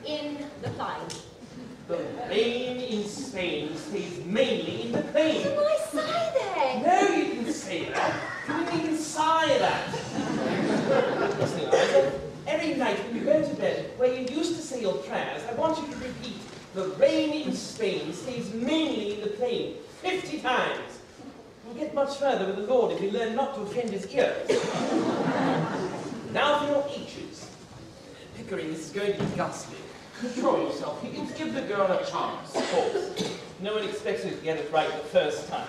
in the plain. The rain in Spain stays mainly in the plain. Didn't I say that? No, you didn't say that. You didn't even sigh that. Listen, Eliza, every night when you go to bed, where you used to say your prayers, I want you to repeat, the rain in Spain stays mainly in the plain, 50 times. You'll get much further with the Lord if you learn not to offend his ears. Now for your H's. Pickering, this is going to be ghastly. Control yourself, Higgins. Give the girl a chance. Of course. No one expects you to get it right the first time.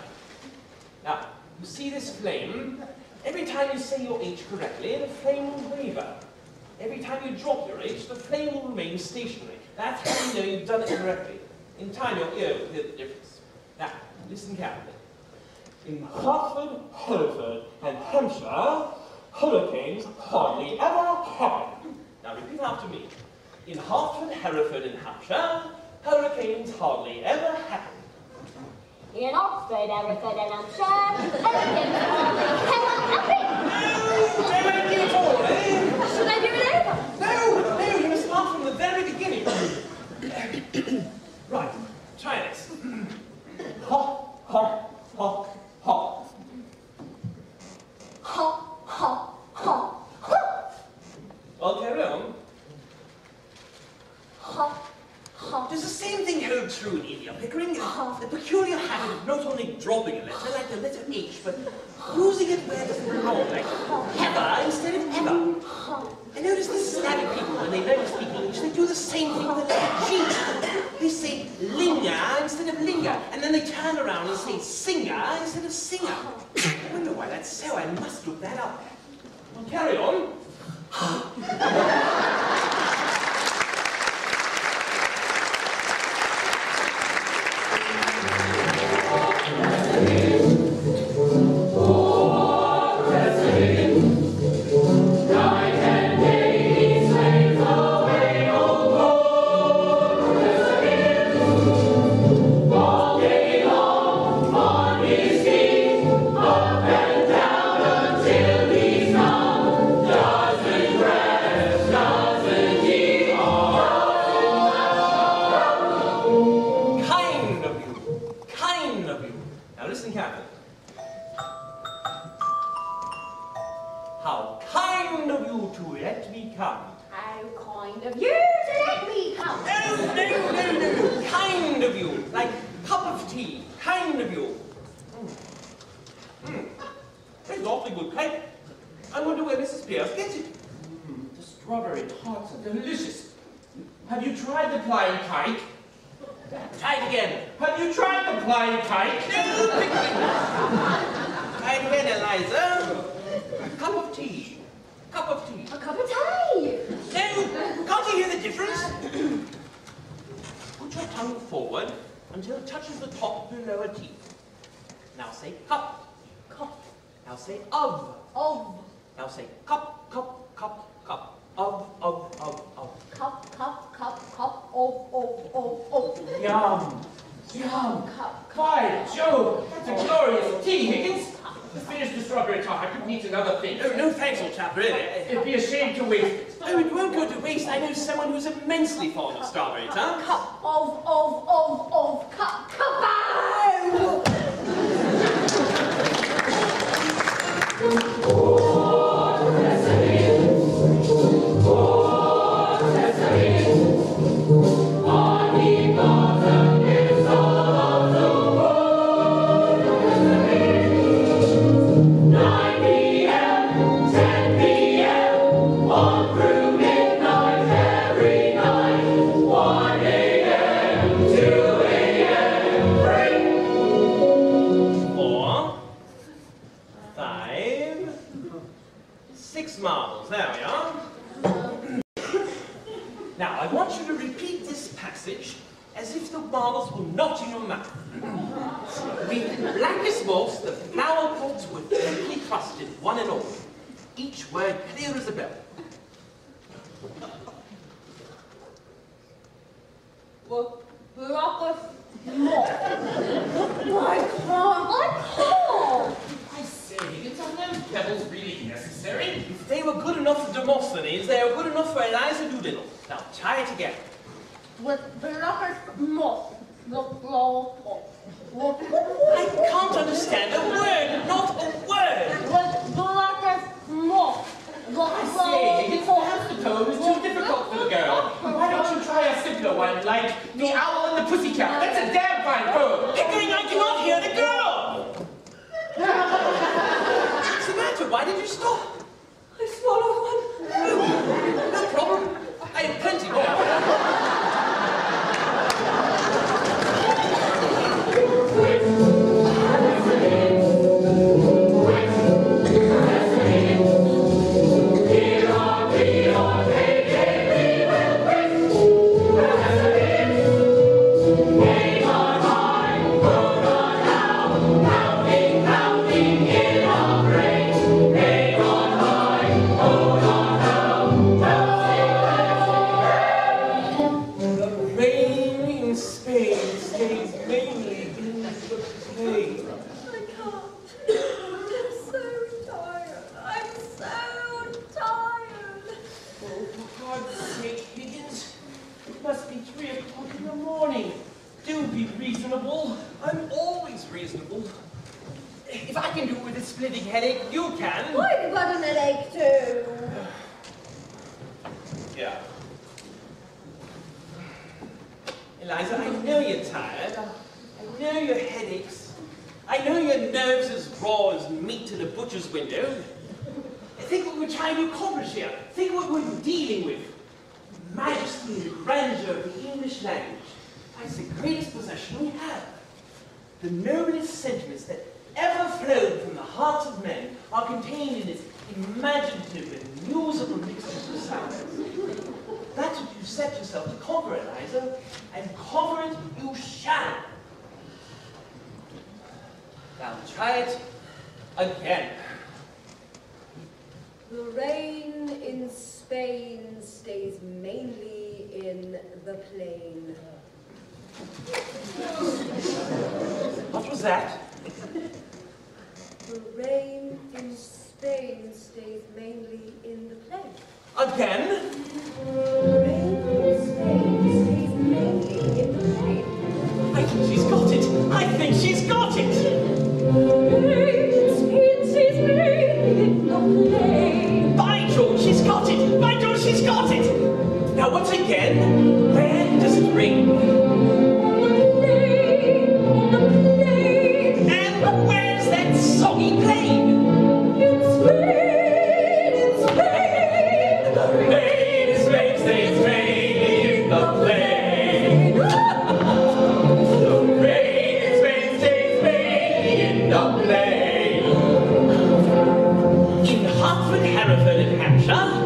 Now, you see this flame? Every time you say your H correctly, the flame will waver. Every time you drop your H, the flame will remain stationary. That's how you know you've done it correctly. In time, your ear will hear the difference. Now, listen carefully. In Hartford, Hereford, and Hampshire, hurricanes hardly ever happen. Now, repeat after me. In Hartford, Hereford, and Hampshire, hurricanes hardly ever happen. In Oxford, Hereford, and Hampshire, hurricanes hardly ever happen. No, don't make it at all, eh? Should I do it over? No, you must start from the very beginning. Right, try this. Hop, hop, hop, hop. Hop, hop, hop, hop. Well, carry on. Hop, hop. Does the same thing hold true in India, Pickering? The peculiar habit of not only dropping a letter, like the letter H, but using it where it doesn't belong, like ever instead of ever. I notice the Slavic people, when they learn to speak English, they do the same thing with the letter G. They say linger instead of linger, and then they turn around and say singer instead of singer. I wonder why that's so. I must look that up. Well, carry on. Immensely fond of strawberry tart. Cup of cup. If they were good enough for Demosthenes, they were good enough for Eliza Doolittle. Now, try it again. with blackest moss, the flow I can't understand a word, not a word. with blackest moss, the I say, Higgins, perhaps the poem is too difficult for the girl. Why don't you try a simpler one, like The Owl and the Pussycat? That's a damn fine poem. Pickering, I cannot hear the girl. What's the matter? Why did you stop? I swallowed one. No problem. I have plenty more. I'm always reasonable. If I can do it with a splitting headache, you can. I've got an headache too. Yeah. Eliza, I know you're tired. I know your headaches. I know your nerves as raw as meat in a butcher's window. Think what we're trying to accomplish here. Think what we're dealing with. Majesty and grandeur of the English language. That's the greatest possession we have. The noblest sentiments that ever flowed from the hearts of men are contained in this imaginative and musical mixture of sounds. That's what you set yourself to conquer, Eliza, and conquer it you shall. Now try it again. The rain in Spain stays mainly in the plain. What was that? The rain in Spain stays mainly in the plain. Again? The rain in Spain stays mainly in the plain. I think she's got it. I think she's got it. The rain in Spain stays mainly in the plain. By George, she's got it. By George, she's got it. Now once again, where does it ring? Where's that soggy plain? In Spain, The rain in Spain stays mainly in the plain. The rain in Spain stays mainly in the plain. In Hertford, Hereford, and Hampshire,